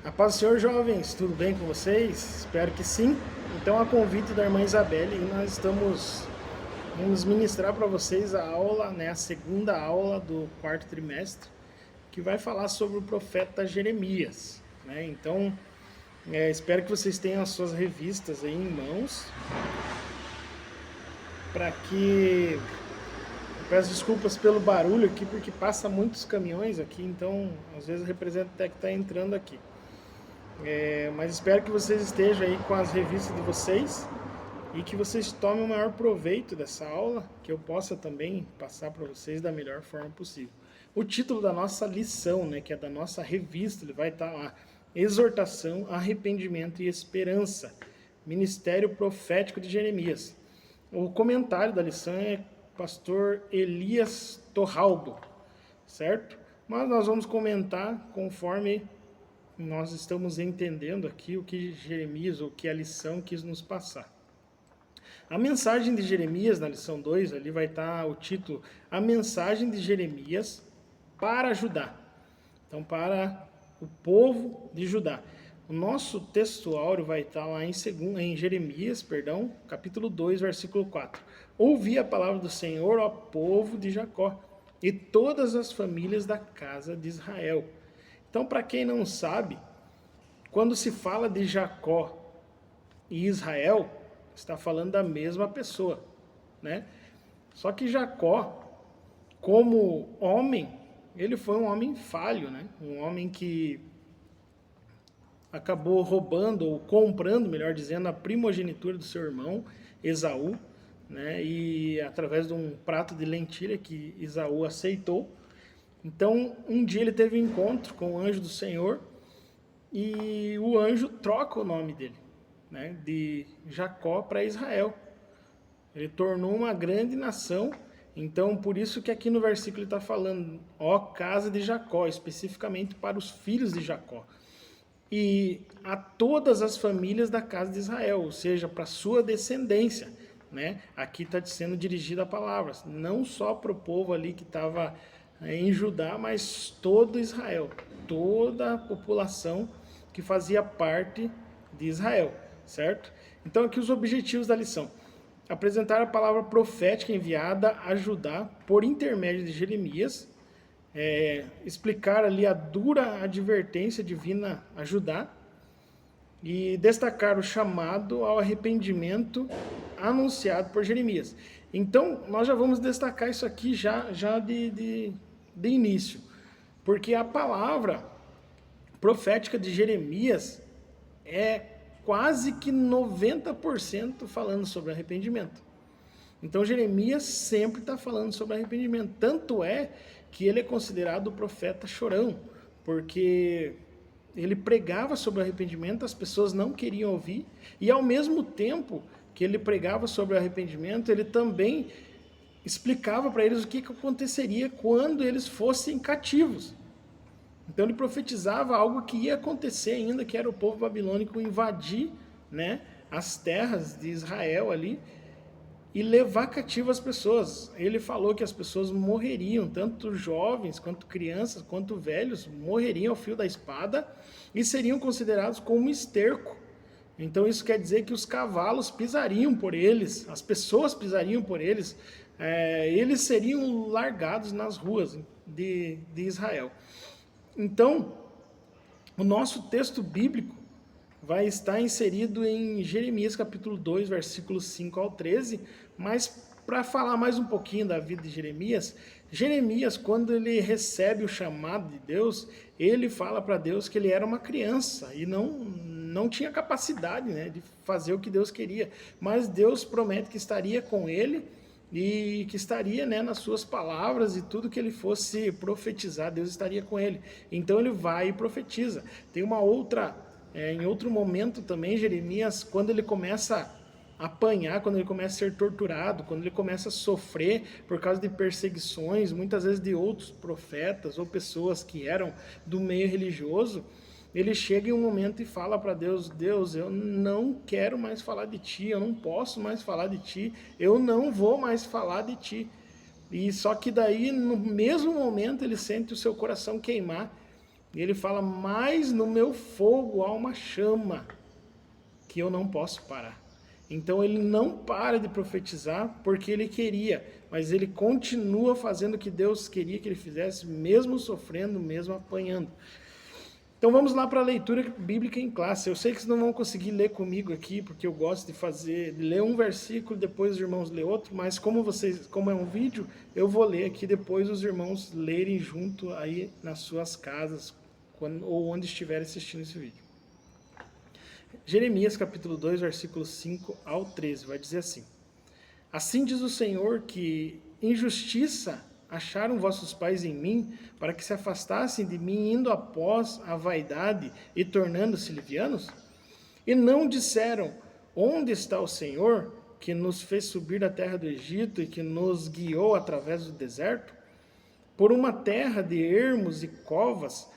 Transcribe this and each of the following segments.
A paz do Senhor, jovens, tudo bem com vocês? Espero que sim. Então, a convite da irmã Isabelle, nós vamos ministrar para vocês a aula, né, a segunda aula do quarto trimestre, que vai falar sobre o profeta Jeremias, né? Então, espero que vocês tenham as suas revistas aí em mãos, para que eu peço desculpas pelo barulho aqui, porque passa muitos caminhões aqui, então às vezes representa até que está entrando aqui. Mas espero que vocês estejam aí com as revistas de vocês e que vocês tomem o maior proveito dessa aula, que eu possa também passar para vocês da melhor forma possível. O título da nossa lição, né, que é da nossa revista, ele vai estar lá: Exortação, Arrependimento e Esperança, Ministério Profético de Jeremias. O comentário da lição é pastor Elias Torralbo, certo? Mas nós vamos comentar conforme nós estamos entendendo aqui o que Jeremias, ou o que a lição quis nos passar. A mensagem de Jeremias, na lição 2, ali vai estar o título: A mensagem de Jeremias para Judá. Então, para o povo de Judá. O nosso textuário vai estar lá em Jeremias, capítulo 2, versículo 4. Ouvi a palavra do Senhor, ó povo de Jacó, e todas as famílias da casa de Israel. Então, para quem não sabe, quando se fala de Jacó e Israel, está falando da mesma pessoa, né? Só que Jacó, como homem, ele foi um homem falho, né? Um homem que acabou roubando, ou comprando, melhor dizendo, a primogenitura do seu irmão, Esaú, né? E através de um prato de lentilha que Esaú aceitou. Então, um dia ele teve um encontro com o anjo do Senhor e o anjo troca o nome dele, né, de Jacó para Israel. Ele tornou uma grande nação. Então, por isso que aqui no versículo ele está falando, ó casa de Jacó, especificamente para os filhos de Jacó. E a todas as famílias da casa de Israel, ou seja, para a sua descendência, né? Aqui está sendo dirigida a palavra, não só para o povo ali que estava em Judá, mas todo Israel, toda a população que fazia parte de Israel, certo? Então aqui os objetivos da lição: apresentar a palavra profética enviada a Judá por intermédio de Jeremias, explicar ali a dura advertência divina a Judá e destacar o chamado ao arrependimento anunciado por Jeremias. Então, nós já vamos destacar isso aqui já de início, porque a palavra profética de Jeremias é quase que 90% falando sobre arrependimento. Então, Jeremias sempre está falando sobre arrependimento. Tanto é que ele é considerado o profeta chorão, porque ele pregava sobre arrependimento, as pessoas não queriam ouvir, e ao mesmo tempo que ele pregava sobre arrependimento, ele também explicava para eles o que aconteceria quando eles fossem cativos. Então ele profetizava algo que ia acontecer ainda, que era o povo babilônico invadir, né, as terras de Israel ali e levar cativo as pessoas. Ele falou que as pessoas morreriam, tanto jovens, quanto crianças, quanto velhos, morreriam ao fio da espada e seriam considerados como esterco. Então isso quer dizer que os cavalos pisariam por eles, as pessoas pisariam por eles, eles seriam largados nas ruas de Israel. Então, o nosso texto bíblico vai estar inserido em Jeremias capítulo 2, versículos 5 ao 13, mas para falar mais um pouquinho da vida de Jeremias, Jeremias, quando ele recebe o chamado de Deus, ele fala para Deus que ele era uma criança e não tinha capacidade, né, de fazer o que Deus queria, mas Deus promete que estaria com ele e que estaria, né, nas suas palavras, e tudo que ele fosse profetizar, Deus estaria com ele. Então ele vai e profetiza. Tem uma outra, em outro momento também, Jeremias, quando ele começa a apanhar, quando ele começa a ser torturado, quando ele começa a sofrer por causa de perseguições, muitas vezes de outros profetas ou pessoas que eram do meio religioso, ele chega em um momento e fala para Deus: Deus, eu não quero mais falar de ti, eu não posso mais falar de ti, eu não vou mais falar de ti. E só que daí, no mesmo momento, ele sente o seu coração queimar, E ele fala, mas no meu fogo há uma chama que eu não posso parar. Então ele não para de profetizar porque ele queria, mas ele continua fazendo o que Deus queria que ele fizesse, mesmo sofrendo, mesmo apanhando. Então vamos lá para a leitura bíblica em classe. Eu sei que vocês não vão conseguir ler comigo aqui, porque eu gosto de ler um versículo, depois os irmãos ler outro, mas como é um vídeo, eu vou ler aqui, depois os irmãos lerem junto aí nas suas casas, ou onde estiverem assistindo esse vídeo. Jeremias capítulo 2, versículos 5 ao 13, vai dizer assim: Assim diz o Senhor que injustiça acharam vossos pais em mim, para que se afastassem de mim, indo após a vaidade e tornando-se livianos? E não disseram, onde está o Senhor, que nos fez subir da terra do Egito e que nos guiou através do deserto? Por uma terra de ermos e covas,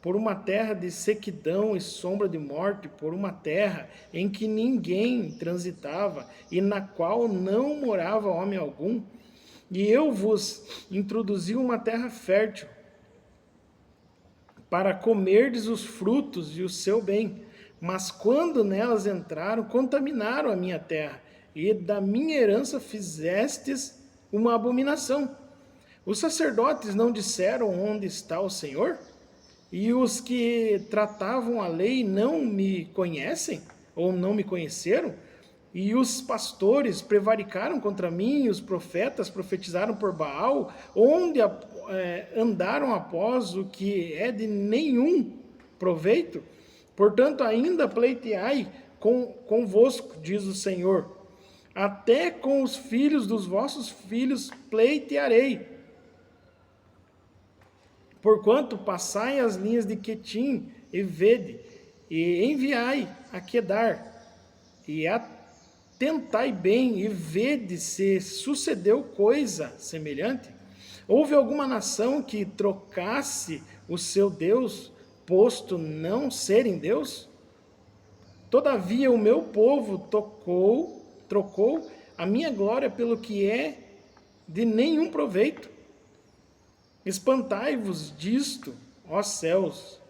por uma terra de sequidão e sombra de morte, por uma terra em que ninguém transitava e na qual não morava homem algum. E eu vos introduzi uma terra fértil, para comerdes os frutos e o seu bem. Mas quando nelas entraram, contaminaram a minha terra, e da minha herança fizestes uma abominação. Os sacerdotes não disseram onde está o Senhor? E os que tratavam a lei não me conhecem? Ou não me conheceram? E os pastores prevaricaram contra mim, e os profetas profetizaram por Baal, onde andaram após o que é de nenhum proveito. Portanto, ainda pleiteai convosco, diz o Senhor. Até com os filhos dos vossos filhos pleitearei. Porquanto passai as linhas de Quetim e vede, e enviai a Quedar, e atentai bem e vede se sucedeu coisa semelhante. Houve alguma nação que trocasse o seu Deus, posto não serem Deus? Todavia o meu povo trocou a minha glória pelo que é de nenhum proveito. Espantai-vos disto, ó céus,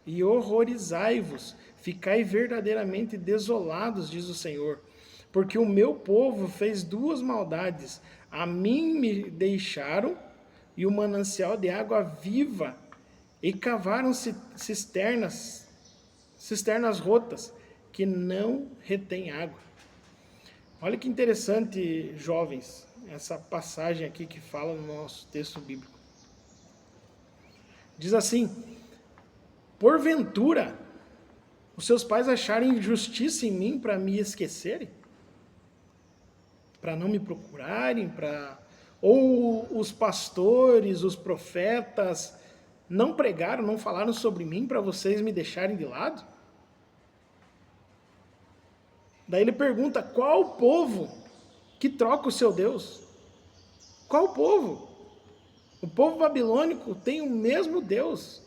e horrorizai-vos, ficai verdadeiramente desolados, diz o Senhor, porque o meu povo fez duas maldades. A mim me deixaram, e o manancial de água viva, e cavaram cisternas rotas, que não retêm água. Olha que interessante, jovens, essa passagem aqui que fala no nosso texto bíblico. Diz assim: porventura, os seus pais acharem injustiça em mim para me esquecerem? Para não me procurarem? Ou os pastores, os profetas, não pregaram, não falaram sobre mim para vocês me deixarem de lado? Daí ele pergunta, qual o povo que troca o seu Deus? Qual povo? O povo babilônico tem o mesmo Deus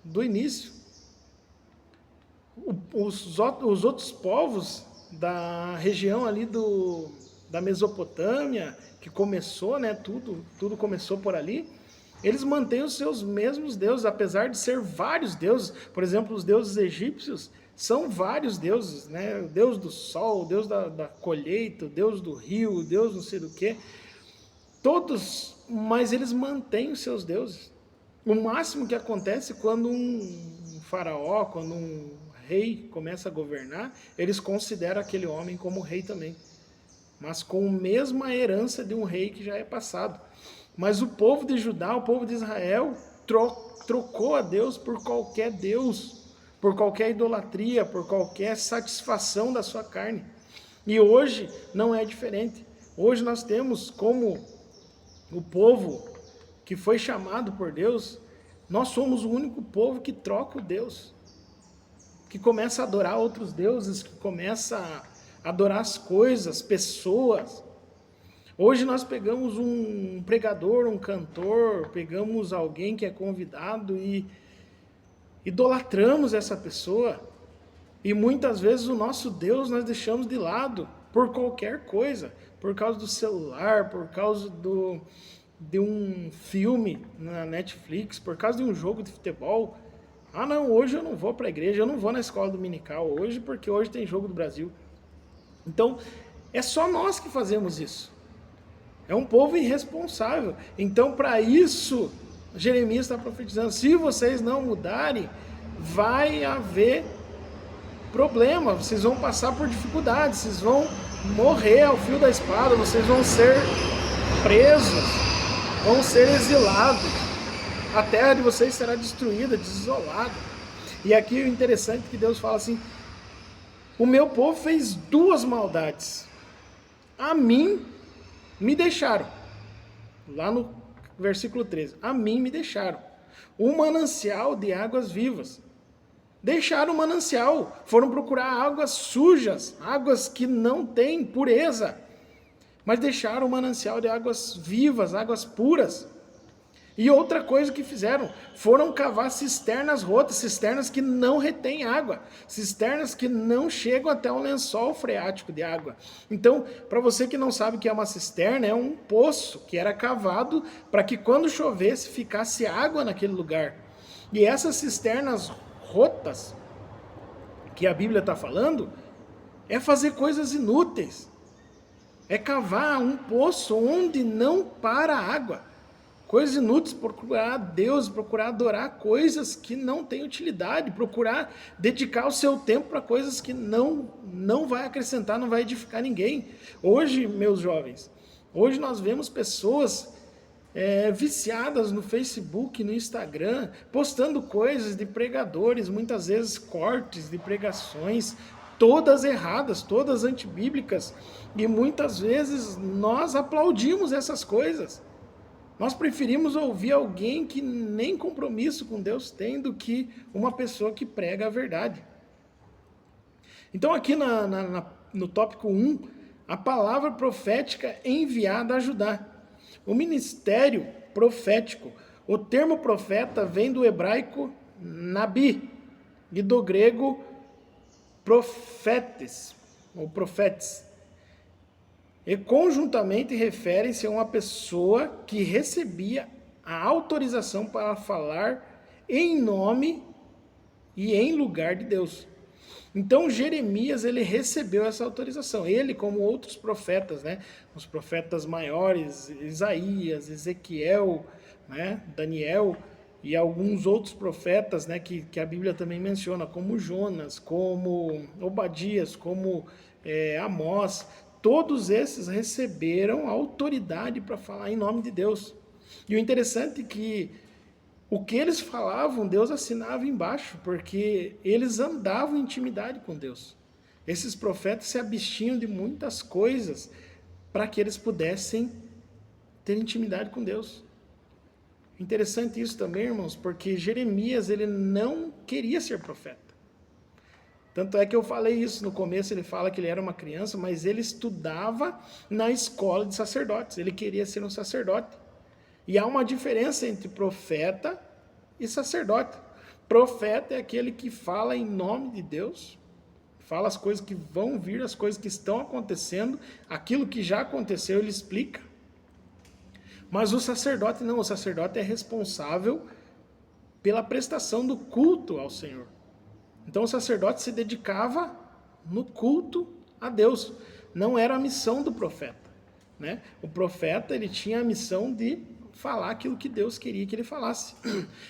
do início. Os outros povos da região ali da Mesopotâmia, que começou, né, tudo começou por ali, eles mantêm os seus mesmos deuses, apesar de ser vários deuses. Por exemplo, os deuses egípcios são vários deuses, né? O deus do sol, o deus da colheita, o deus do rio, o deus não sei do que. Todos, mas eles mantêm os seus deuses. O máximo que acontece quando um faraó, quando um rei começa a governar, eles consideram aquele homem como rei também, mas com a mesma herança de um rei que já é passado. Mas o povo de Judá, o povo de Israel, trocou a Deus por qualquer Deus, por qualquer idolatria, por qualquer satisfação da sua carne. E hoje não é diferente. Hoje nós temos como o povo que foi chamado por Deus, nós somos o único povo que troca o Deus, que começa a adorar outros deuses, que começa a adorar as coisas, pessoas. Hoje nós pegamos um pregador, um cantor, pegamos alguém que é convidado e idolatramos essa pessoa. E muitas vezes o nosso Deus nós deixamos de lado por qualquer coisa, por causa do celular, por causa de um filme na Netflix, por causa de um jogo de futebol. Ah, não, hoje eu não vou para a igreja, eu não vou na escola dominical hoje, porque hoje tem jogo do Brasil. Então, é só nós que fazemos isso. É um povo irresponsável. Então, para isso, Jeremias está profetizando: se vocês não mudarem, vai haver problema, vocês vão passar por dificuldades, vocês vão morrer ao fio da espada, vocês vão ser presos, vão ser exilados, a terra de vocês será destruída, desolada. E aqui o interessante é que Deus fala assim: o meu povo fez duas maldades, a mim me deixaram, lá no versículo 13, a mim me deixaram um manancial de águas vivas. Deixaram o manancial, foram procurar águas sujas, águas que não têm pureza, mas deixaram o manancial de águas vivas, águas puras. E outra coisa que fizeram, foram cavar cisternas rotas, cisternas que não retêm água, cisternas que não chegam até um lençol freático de água. Então, para você que não sabe o que é uma cisterna, é um poço que era cavado para que quando chovesse ficasse água naquele lugar. E essas cisternas rotas que a Bíblia está falando é fazer coisas inúteis, é cavar um poço onde não para água, coisas inúteis, procurar Deus, procurar adorar coisas que não têm utilidade, procurar dedicar o seu tempo para coisas que não vai acrescentar, não vai edificar ninguém. Hoje, meus jovens, hoje nós vemos pessoas viciadas no Facebook, no Instagram, postando coisas de pregadores, muitas vezes cortes de pregações, todas erradas, todas antibíblicas, e muitas vezes nós aplaudimos essas coisas. Nós preferimos ouvir alguém que nem compromisso com Deus tem do que uma pessoa que prega a verdade. Então aqui no tópico 1, a palavra profética enviada a ajudar. O ministério profético, o termo profeta vem do hebraico nabi e do grego profetes, ou profetes. E conjuntamente referem-se a uma pessoa que recebia a autorização para falar em nome e em lugar de Deus. Então Jeremias, ele recebeu essa autorização, ele como outros profetas, né? Os profetas maiores, Isaías, Ezequiel, né? Daniel e alguns outros profetas, né? Que a Bíblia também menciona, como Jonas, como Obadias, como Amós. Todos esses receberam autoridade para falar em nome de Deus. E o interessante é que o que eles falavam, Deus assinava embaixo, porque eles andavam em intimidade com Deus. Esses profetas se abstinham de muitas coisas para que eles pudessem ter intimidade com Deus. Interessante isso também, irmãos, porque Jeremias, ele não queria ser profeta. Tanto é que eu falei isso no começo, ele fala que ele era uma criança, mas ele estudava na escola de sacerdotes, ele queria ser um sacerdote. E há uma diferença entre profeta e sacerdote. Profeta é aquele que fala em nome de Deus, fala as coisas que vão vir, as coisas que estão acontecendo, aquilo que já aconteceu ele explica. Mas o sacerdote não, o sacerdote é responsável pela prestação do culto ao Senhor. Então o sacerdote se dedicava no culto a Deus. Não era a missão do profeta, né? O profeta, ele tinha a missão de falar aquilo que Deus queria que ele falasse.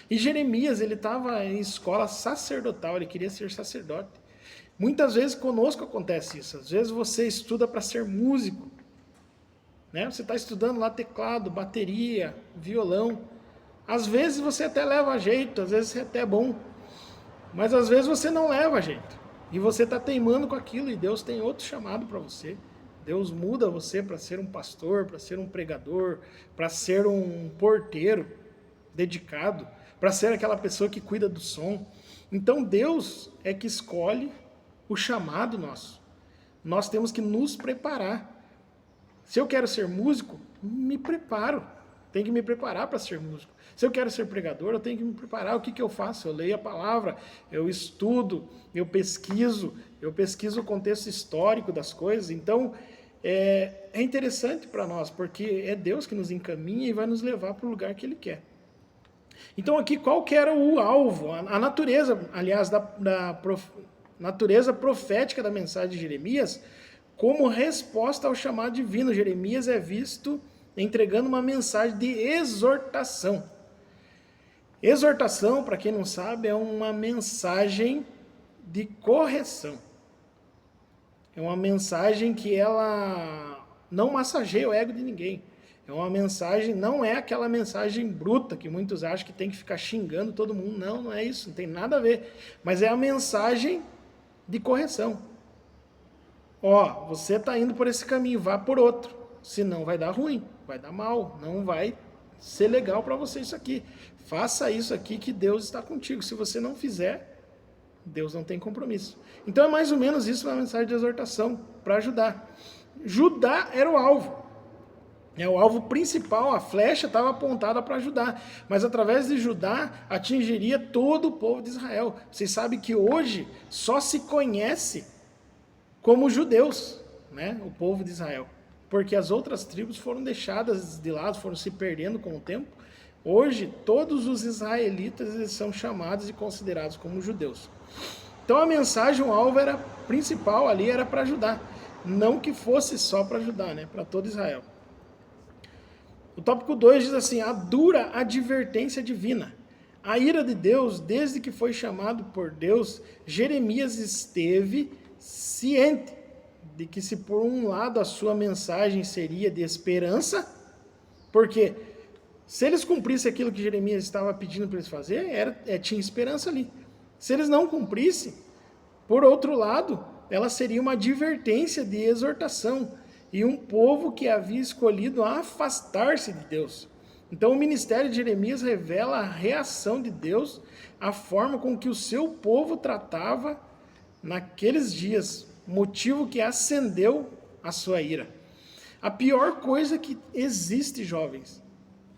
E Jeremias, ele estava em escola sacerdotal, ele queria ser sacerdote. Muitas vezes conosco acontece isso. Às vezes você estuda para ser músico, né? Você está estudando lá teclado, bateria, violão. Às vezes você até leva jeito, às vezes você até é bom. Mas às vezes você não leva jeito. E você está teimando com aquilo e Deus tem outro chamado para você. Deus muda você para ser um pastor, para ser um pregador, para ser um porteiro dedicado, para ser aquela pessoa que cuida do som. Então Deus é que escolhe o chamado nosso. Nós temos que nos preparar. Se eu quero ser músico, me preparo. Tenho que me preparar para ser músico. Se eu quero ser pregador, eu tenho que me preparar. O que eu faço? Eu leio a palavra, eu estudo, eu pesquiso o contexto histórico das coisas. Então, é interessante para nós, porque é Deus que nos encaminha e vai nos levar para o lugar que Ele quer. Então aqui qual que era o alvo? A natureza, aliás, natureza profética da mensagem de Jeremias, como resposta ao chamado divino. Jeremias é visto entregando uma mensagem de exortação. Exortação, para quem não sabe, é uma mensagem de correção. É uma mensagem que ela não massageia o ego de ninguém. É uma mensagem, não é aquela mensagem bruta que muitos acham que tem que ficar xingando todo mundo. Não, não é isso, não tem nada a ver. Mas é a mensagem de correção. Ó, você está indo por esse caminho, vá por outro. Senão vai dar ruim, vai dar mal, não vai ser legal para você isso aqui. Faça isso aqui que Deus está contigo. Se você não fizer, Deus não tem compromisso. Então é mais ou menos isso uma mensagem de exortação para ajudar. Judá era o alvo. É o alvo principal, a flecha estava apontada para Judá. Mas através de Judá atingiria todo o povo de Israel. Vocês sabem que hoje só se conhece como judeus, né? O povo de Israel. Porque as outras tribos foram deixadas de lado, foram se perdendo com o tempo. Hoje, todos os israelitas eles são chamados e considerados como judeus. Então a mensagem, o alvo era principal ali, era para Judá. Não que fosse só para Judá, né? Para todo Israel. O tópico 2 diz assim, a dura advertência divina. A ira de Deus, desde que foi chamado por Deus, Jeremias esteve ciente de que se por um lado a sua mensagem seria de esperança, porque se eles cumprissem aquilo que Jeremias estava pedindo para eles fazerem, tinha esperança ali. Se eles não cumprissem, por outro lado, ela seria uma advertência de exortação, e um povo que havia escolhido afastar-se de Deus. Então o ministério de Jeremias revela a reação de Deus, a forma com que o seu povo tratava naqueles dias, motivo que acendeu a sua ira. A pior coisa que existe, jovens,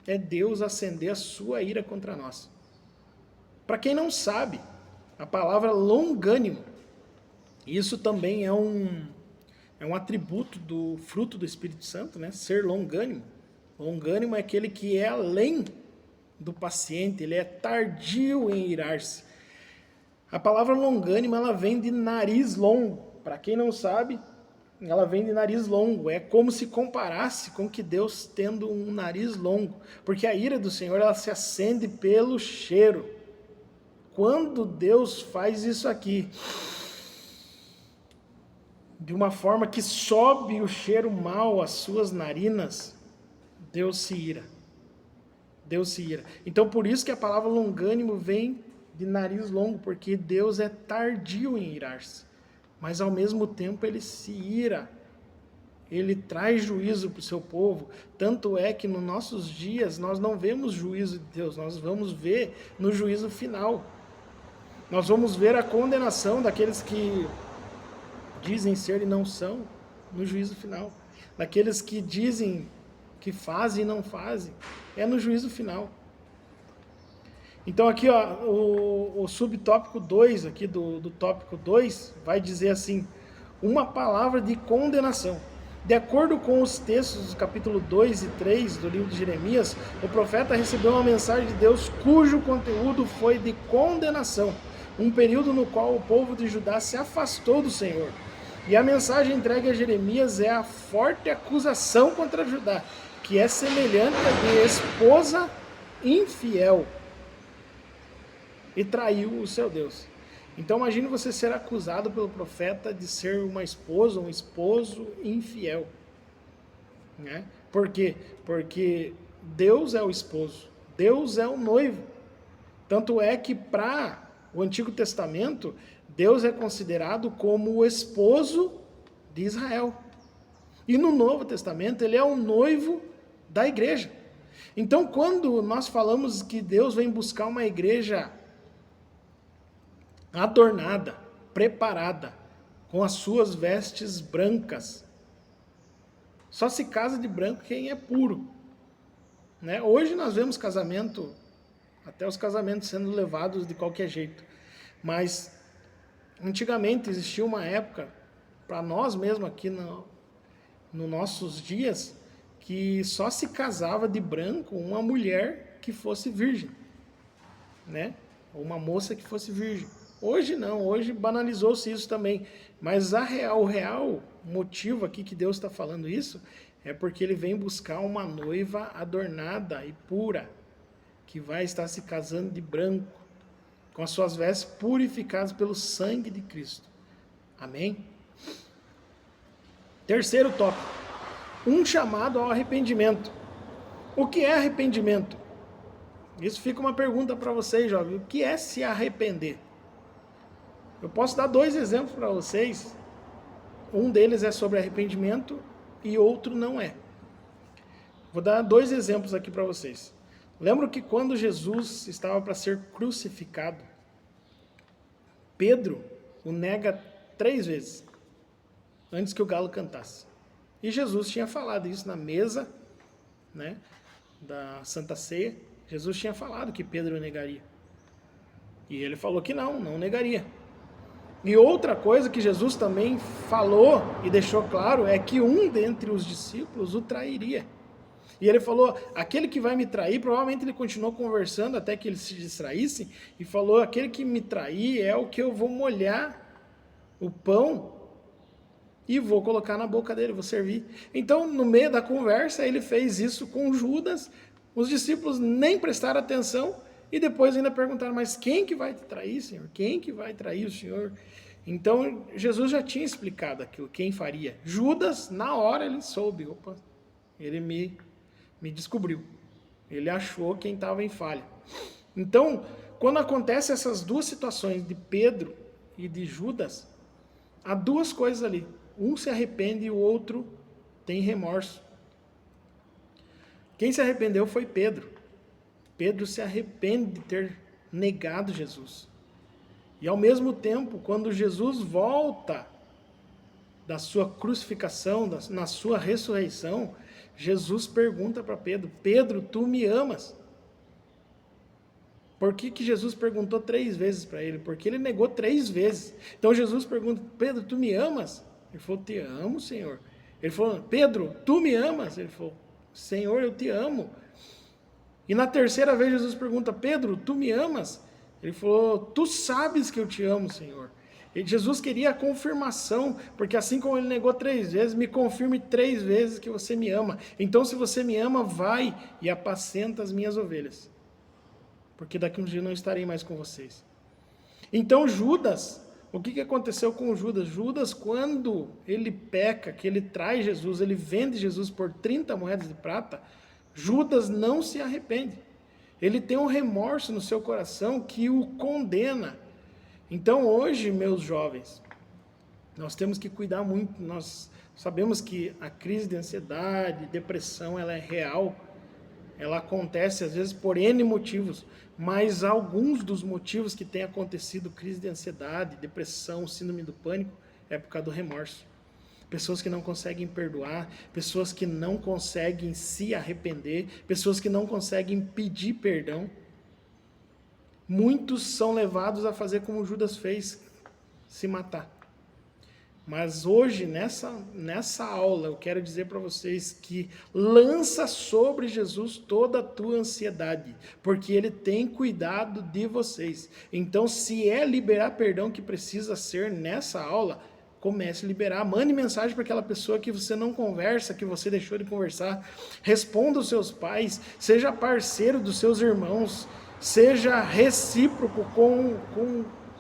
é Deus acender a sua ira contra nós. Para quem não sabe, a palavra longânimo, isso também é um atributo do fruto do Espírito Santo, né? Ser longânimo. Longânimo é aquele que é além do paciente, ele é tardio em irar-se. A palavra longânimo, ela vem de nariz longo. Para quem não sabe, ela vem de nariz longo. É como se comparasse com que Deus tendo um nariz longo. Porque a ira do Senhor, ela se acende pelo cheiro. Quando Deus faz isso aqui, de uma forma que sobe o cheiro mau às suas narinas, Deus se ira. Deus se ira. Então, por isso que a palavra longânimo vem de nariz longo, porque Deus é tardio em irar-se. Mas, ao mesmo tempo, ele se ira. Ele traz juízo para o seu povo. Tanto é que, nos nossos dias, nós não vemos juízo de Deus, nós vamos ver no juízo final. Nós vamos ver a condenação daqueles que dizem ser e não são no juízo final. Daqueles que dizem que fazem e não fazem, é no juízo final. Então aqui, ó, o subtópico 2 aqui do tópico 2 vai dizer assim, uma palavra de condenação. De acordo com os textos do capítulo 2 e 3 do livro de Jeremias, o profeta recebeu uma mensagem de Deus cujo conteúdo foi de condenação, um período no qual o povo de Judá se afastou do Senhor. E a mensagem entregue a Jeremias é a forte acusação contra Judá, que é semelhante à de esposa infiel e traiu o seu Deus. Então imagine você ser acusado pelo profeta de ser uma esposa, um esposo infiel. Né? Por quê? Porque Deus é o esposo, Deus é o noivo. Tanto é que para o Antigo Testamento, Deus é considerado como o esposo de Israel. E no Novo Testamento, ele é o noivo da igreja. Então, quando nós falamos que Deus vem buscar uma igreja adornada, preparada, com as suas vestes brancas, só se casa de branco quem é puro. Né? Hoje nós vemos casamento, até os casamentos sendo levados de qualquer jeito. Mas antigamente existia uma época, para nós mesmo aqui nos nossos dias, que só se casava de branco uma mulher que fosse virgem. né? Ou uma moça que fosse virgem. Hoje não, hoje banalizou-se isso também. Mas o real motivo aqui que Deus está falando isso é porque ele vem buscar uma noiva adornada e pura, que vai estar se casando de branco, com as suas vestes purificadas pelo sangue de Cristo. Amém? Terceiro tópico. Um chamado ao arrependimento. O que é arrependimento? Isso fica uma pergunta para vocês, jovens. O que é se arrepender? Eu posso dar 2 exemplos para vocês. Um deles é sobre arrependimento e outro não é. Vou dar 2 exemplos aqui para vocês. Lembro que quando Jesus estava para ser crucificado, Pedro o nega 3 vezes, antes que o galo cantasse. E Jesus tinha falado isso na mesa, né, da Santa Ceia. Jesus tinha falado que Pedro o negaria. E ele falou que não negaria. E outra coisa que Jesus também falou e deixou claro é que um dentre os discípulos o trairia. E ele falou, aquele que vai me trair, provavelmente ele continuou conversando até que eles se distraíssem, e falou, aquele que me trair é o que eu vou molhar o pão e vou colocar na boca dele, vou servir. Então, no meio da conversa, ele fez isso com Judas, os discípulos nem prestaram atenção, e depois ainda perguntaram, mas quem que vai te trair, Senhor? Quem que vai trair o Senhor? Então, Jesus já tinha explicado aquilo, quem faria. Judas, na hora, ele soube, opa, ele me descobriu. Ele achou quem estava em falha. Então, quando acontecem essas 2 situações de Pedro e de Judas, há 2 coisas ali. Um se arrepende e o outro tem remorso. Quem se arrependeu foi Pedro. Pedro se arrepende de ter negado Jesus. E ao mesmo tempo, quando Jesus volta da sua crucificação, na sua ressurreição, Jesus pergunta para Pedro, Pedro, tu me amas? Por que Jesus perguntou 3 vezes para ele? Porque ele negou 3 vezes. Então Jesus pergunta, Pedro, tu me amas? Ele falou, te amo, Senhor. Ele falou, Pedro, tu me amas? Ele falou, Senhor, eu te amo. E na 3ª vez Jesus pergunta, Pedro, tu me amas? Ele falou, tu sabes que eu te amo, Senhor. E Jesus queria a confirmação, porque assim como ele negou 3 vezes, me confirme 3 vezes que você me ama. Então, se você me ama, vai e apacenta as minhas ovelhas. Porque daqui a um dia eu não estarei mais com vocês. Então, Judas, o que aconteceu com Judas? Judas, quando ele peca, que ele trai Jesus, ele vende Jesus por 30 moedas de prata, Judas não se arrepende. Ele tem um remorso no seu coração que o condena. Então hoje, meus jovens, nós temos que cuidar muito. Nós sabemos que a crise de ansiedade, depressão, ela é real. Ela acontece às vezes por N motivos, mas alguns dos motivos que tem acontecido crise de ansiedade, depressão, síndrome do pânico, é por causa do remorso. Pessoas que não conseguem perdoar, pessoas que não conseguem se arrepender, pessoas que não conseguem pedir perdão. Muitos são levados a fazer como Judas fez, se matar. Mas hoje, nessa aula, eu quero dizer para vocês que lança sobre Jesus toda a tua ansiedade, porque Ele tem cuidado de vocês. Então, se é liberar perdão que precisa ser nessa aula, comece a liberar, mande mensagem para aquela pessoa que você não conversa, que você deixou de conversar, responda os seus pais, seja parceiro dos seus irmãos, seja recíproco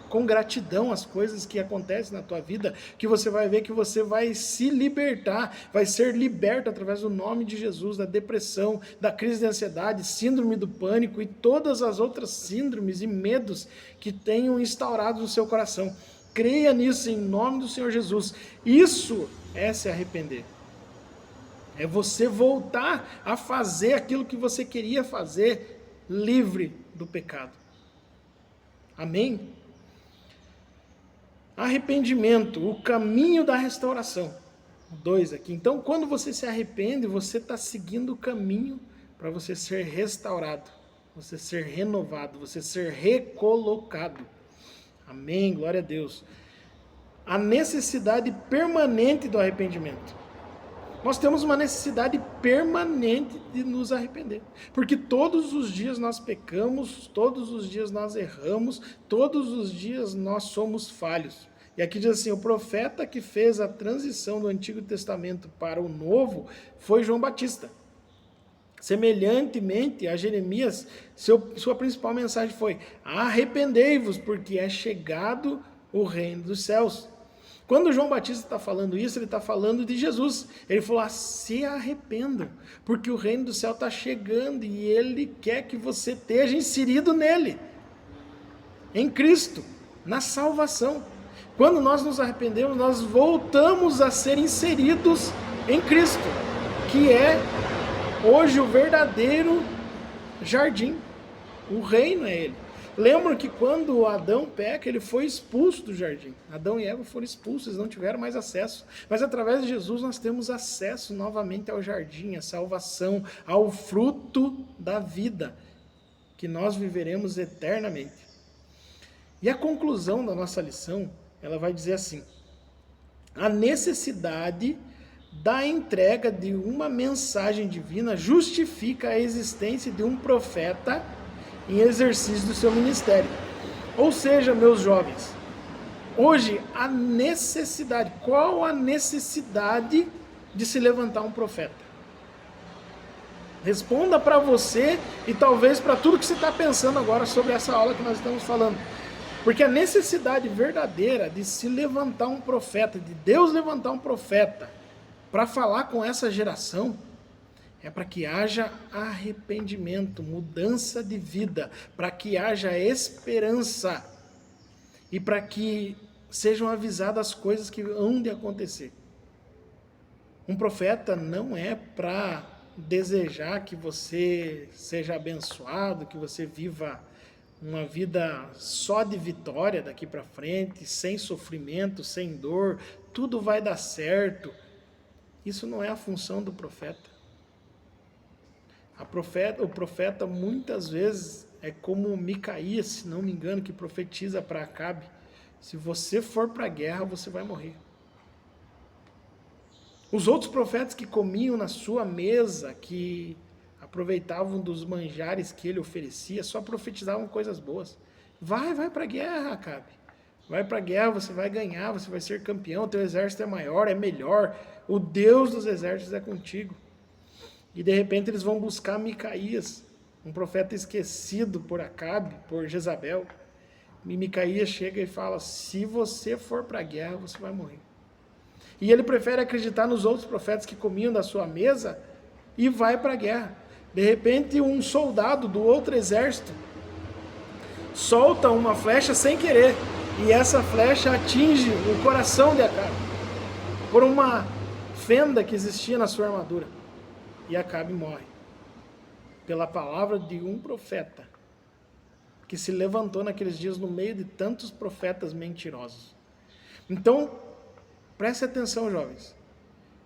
com gratidão às coisas que acontecem na tua vida, que você vai ver que você vai se libertar, vai ser liberto através do nome de Jesus, da depressão, da crise de ansiedade, síndrome do pânico e todas as outras síndromes e medos que tenham instaurado no seu coração. Creia nisso em nome do Senhor Jesus. Isso é se arrepender. É você voltar a fazer aquilo que você queria fazer, livre do pecado. Amém? Arrependimento, o caminho da restauração. 2 aqui. Então, quando você se arrepende, você está seguindo o caminho para você ser restaurado, você ser renovado, você ser recolocado. Amém, glória a Deus. A necessidade permanente do arrependimento. Nós temos uma necessidade permanente de nos arrepender. Porque todos os dias nós pecamos, todos os dias nós erramos, todos os dias nós somos falhos. E aqui diz assim, o profeta que fez a transição do Antigo Testamento para o Novo foi João Batista. Semelhantemente a Jeremias, sua principal mensagem foi: arrependei-vos, porque é chegado o reino dos céus. Quando João Batista está falando isso, ele está falando de Jesus. Ele falou: se arrependam, porque o reino do céu está chegando e ele quer que você esteja inserido nele, em Cristo, na salvação. Quando nós nos arrependemos, nós voltamos a ser inseridos em Cristo, que é hoje o verdadeiro jardim. O reino é ele. Lembram que quando Adão peca, ele foi expulso do jardim. Adão e Eva foram expulsos, eles não tiveram mais acesso. Mas através de Jesus nós temos acesso novamente ao jardim, à salvação, ao fruto da vida, que nós viveremos eternamente. E a conclusão da nossa lição, ela vai dizer assim: a necessidade da entrega de uma mensagem divina justifica a existência de um profeta em exercício do seu ministério. Ou seja, meus jovens, hoje a necessidade, qual a necessidade de se levantar um profeta? Responda para você e talvez para tudo que você está pensando agora sobre essa aula que nós estamos falando. Porque a necessidade verdadeira de se levantar um profeta, de Deus levantar um profeta para falar com essa geração, é para que haja arrependimento, mudança de vida, para que haja esperança e para que sejam avisadas as coisas que hão de acontecer. Um profeta não é para desejar que você seja abençoado, que você viva uma vida só de vitória daqui para frente, sem sofrimento, sem dor, tudo vai dar certo. Isso não é a função do profeta. O profeta muitas vezes é como Micaías, se não me engano, que profetiza para Acabe: se você for para a guerra, você vai morrer. Os outros profetas que comiam na sua mesa, que aproveitavam dos manjares que ele oferecia, só profetizavam coisas boas. Vai para a guerra, Acabe. Vai para a guerra, você vai ganhar, você vai ser campeão, teu exército é maior, é melhor, o Deus dos exércitos é contigo. E de repente eles vão buscar Micaías, um profeta esquecido por Acabe, por Jezabel. E Micaías chega e fala: se você for para a guerra, você vai morrer. E ele prefere acreditar nos outros profetas que comiam da sua mesa e vai para a guerra. De repente um soldado do outro exército solta uma flecha sem querer, e essa flecha atinge o coração de Acabe, por uma fenda que existia na sua armadura. E Acabe morre, pela palavra de um profeta, que se levantou naqueles dias no meio de tantos profetas mentirosos. Então, preste atenção, jovens.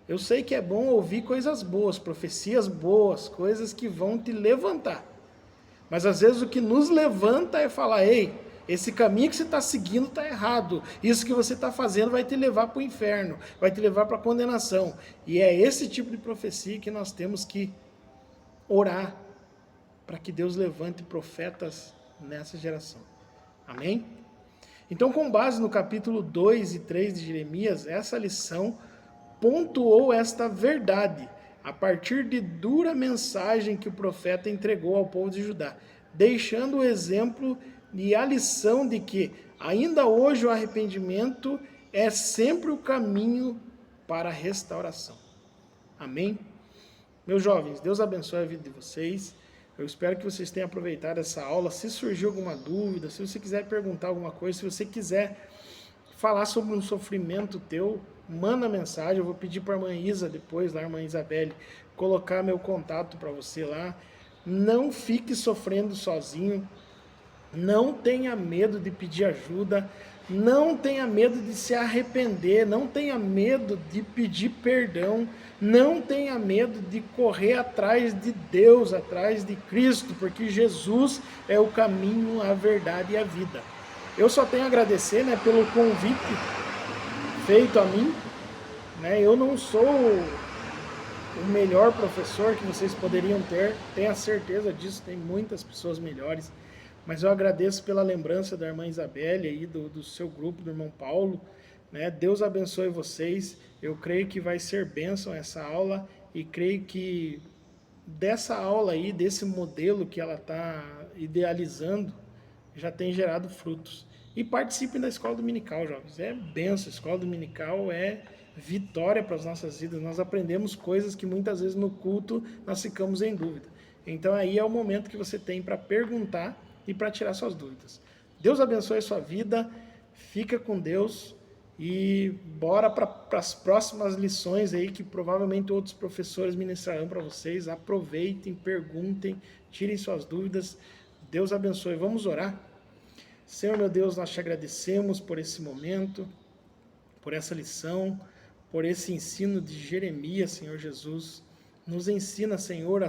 Eu sei que é bom ouvir coisas boas, profecias boas, coisas que vão te levantar. Mas às vezes o que nos levanta é falar: ei, esse caminho que você está seguindo está errado. Isso que você está fazendo vai te levar para o inferno, vai te levar para a condenação. E é esse tipo de profecia que nós temos que orar para que Deus levante profetas nessa geração. Amém? Então, com base no capítulo 2 e 3 de Jeremias, essa lição pontuou esta verdade a partir de dura mensagem que o profeta entregou ao povo de Judá, deixando o exemplo e a lição de que ainda hoje o arrependimento é sempre o caminho para a restauração. Amém? Meus jovens, Deus abençoe a vida de vocês. Eu espero que vocês tenham aproveitado essa aula. Se surgiu alguma dúvida, se você quiser perguntar alguma coisa, se você quiser falar sobre um sofrimento teu, manda mensagem. Eu vou pedir para a irmã Isa depois, lá, a irmã Isabelle, colocar meu contato para você lá. Não fique sofrendo sozinho. Não tenha medo de pedir ajuda, não tenha medo de se arrepender, não tenha medo de pedir perdão, não tenha medo de correr atrás de Deus, atrás de Cristo, porque Jesus é o caminho, a verdade e a vida. Eu só tenho a agradecer, pelo convite feito a mim. Eu não sou o melhor professor que vocês poderiam ter, tenha certeza disso, tem muitas pessoas melhores, mas eu agradeço pela lembrança da irmã Isabelle aí, do seu grupo, do irmão Paulo, né? Deus abençoe vocês, eu creio que vai ser bênção essa aula, e creio que dessa aula aí, desse modelo que ela está idealizando, já tem gerado frutos. E participem da escola dominical, jovens. É benção. A escola dominical é vitória para as nossas vidas. Nós aprendemos coisas que muitas vezes no culto nós ficamos em dúvida. Então aí é o momento que você tem para perguntar e para tirar suas dúvidas. Deus abençoe a sua vida. Fica com Deus. E bora para as próximas lições aí que provavelmente outros professores ministrarão para vocês. Aproveitem, perguntem, tirem suas dúvidas. Deus abençoe. Vamos orar? Senhor, meu Deus, nós te agradecemos por esse momento, por essa lição, por esse ensino de Jeremias, Senhor Jesus. Nos ensina, Senhor, a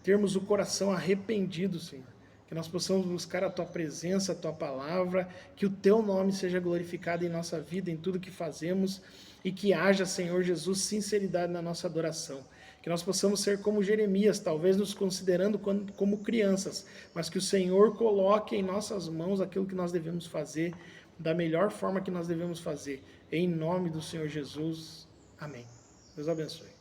termos o coração arrependido, Senhor. Que nós possamos buscar a Tua presença, a Tua palavra, que o Teu nome seja glorificado em nossa vida, em tudo que fazemos, e que haja, Senhor Jesus, sinceridade na nossa adoração. Que nós possamos ser como Jeremias, talvez nos considerando como crianças, mas que o Senhor coloque em nossas mãos aquilo que nós devemos fazer, da melhor forma que nós devemos fazer. Em nome do Senhor Jesus. Amém. Deus abençoe.